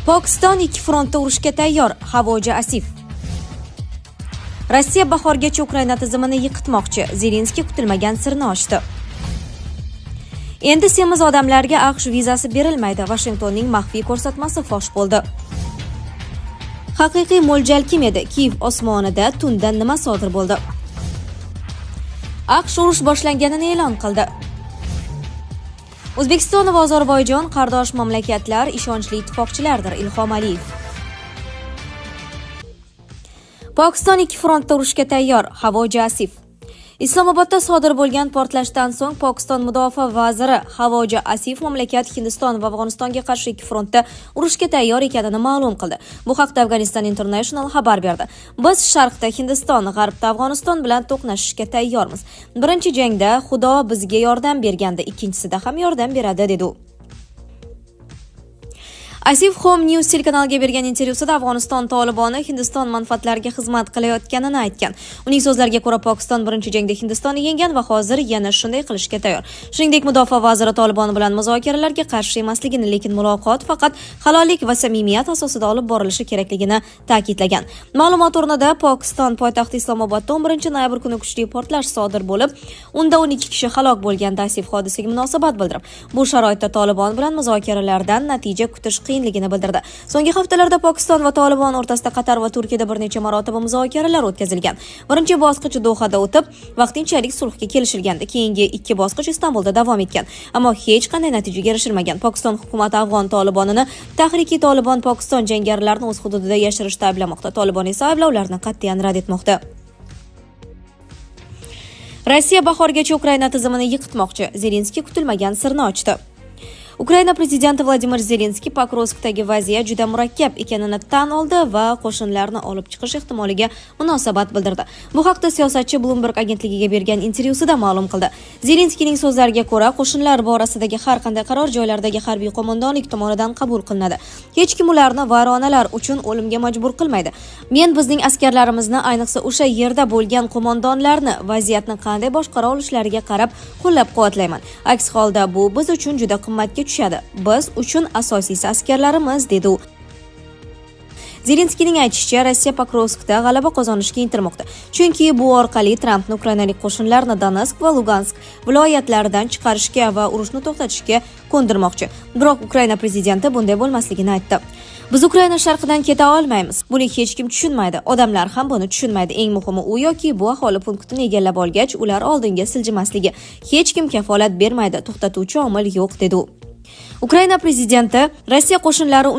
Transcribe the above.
Pokiston ikki frontda urushga tayyor. Havoji Asif. Rossiya bahorgacha Ukraina tizimini yiqitmoqchi. Zelenskiy kutilmagan sirni ochdi. Endi semiz odamlarga AQSh vizasi berilmaydi. Washingtonning maxfiy ko'rsatmasi fosh bo'ldi. Haqiqiy mo'ljal kim edi? Kiyev osmonida tunda nima sodir bo'ldi? AQSh urush boshlanganini e'lon qildi. O'zbekiston va Ozarbayjon qardosh mamlakatlar, ishonchli ittifoqchilardir. Ilhom Aliyev. Pokiston ikki frontda urushga tayyor. Havoji Asif. Islomobodda sodir bo'lgan portlashdan so'ng Pokiston mudofaa vaziri Havoji Asif mamlakat Hindiston va Afg'onistonga qarshi ikki frontda urushga tayyor ekanini ma'lum qildi. Bu haqda Afghanistan International xabar berdi. Biz sharqda Hindiston, g'arbda Afg'oniston bilan to'qnashishga tayyormiz. Birinchi jangda Xudo bizga yordam berganda, ikkinchisida ham yordam beradi, dedi u. Asif Home News telekanaliga bergan intervyusida Afg'oniston Toliboni Hindiston manfaatlariga xizmat qilayotganini aytgan. Uning so'zlariga ko'ra, Pokiston birinchi jangda Hindistonni yenggan va hozir yana shunday qilishga tayyor. Shuningdek, mudofaa vaziri Tolibon bilan muzokaralarga qarshi emasligini, lekin muloqot faqat halollik va samimiyat asosida olib borilishi kerakligini ta'kidlagan. Ma'lumot o'rnida Pokiston poytaxti Islomobodda 11-noyabr kuni kuchli portlash sodir bo'lib, unda 12 kishi halok bo'lganda Asif hodisaga munosabat bildirib, bu sharoitda Tolibon bilan muzokaralardan natija kutish qiyinligini bildirdi. So'nggi haftalarda Pokiston va Tolibon o'rtasida Qatar va Turkiyada bir necha marotaba muzokaralar o'tkazilgan. Birinchi bosqich Dohada o'tib, vaqtinchalik sulhga kelishilgandi. Keyingi ikki bosqich Istanbulda davom etgan, ammo hech qanday natijaga erishilmagan. Pokiston hukumati Afg'on Tolibonini Tahrikiy Tolibon Pokiston jangarilarini o'z hududida yashirishda ayblamoqda. Tolibon esa ayblovlarni qat'iyan rad etmoqda. Rossiya bahorgacha Ukraina tizimini yiqitmoqchi. Zelenskiy kutilmagan sirni ochdi. Ukraina prezidenti Vladimir Zelenskiy Pokrovskdagi vaziyat juda murakkab ekanini tan oldi va qo'shinlarni olib chiqish ehtimoliga munosabat bildirdi. Bu haqda siyosatchi Bloomberg agentligiga bergan intervyusida ma'lum qildi. Zelenskiyning so'zlariga ko'ra, qo'shinlar borasidagi har qanday qaror joylardagi harbiy qo'mondonlik tomonidan qabul qilinadi. Hech kim ularni vayronalar uchun o'limga majbur qilmaydi. Men bizning askarlarimizni, ayniqsa o'sha yerda bo'lgan qo'mondonlarni vaziyatni qanday boshqara olishlariga qarab qo'llab-quvvatlayman. Aks holda bu biz uchun juda qimmatga tushadi. Biz uchun asosiysi askarlarimiz, dedi u. Zelenskiyning aytishicha, Rossiya Pokrovskda g'alaba qozonishga intilmoqda. Chunki bu orqali Trampni ukrainalik qo'shinlarni Donetsk va Lugansk viloyatlaridan chiqarishga va urushni to'xtatishga ko'ndirmoqchi. Biroq Ukraina prezidenti bunday bo'lmasligini aytdi. Biz Ukraina sharqidan keta olmaymiz. Buni hech kim tushunmaydi. Odamlar ham buni tushunmaydi. Eng muhimi u yoki bu aholi punktini egallab olgach, ular oldinga siljimasligi. Hech kim kafolat bermaydi. To'xtatuvchi omil yo'q, dedi u. Ukraina prezidenti Rossiya qo'shinlari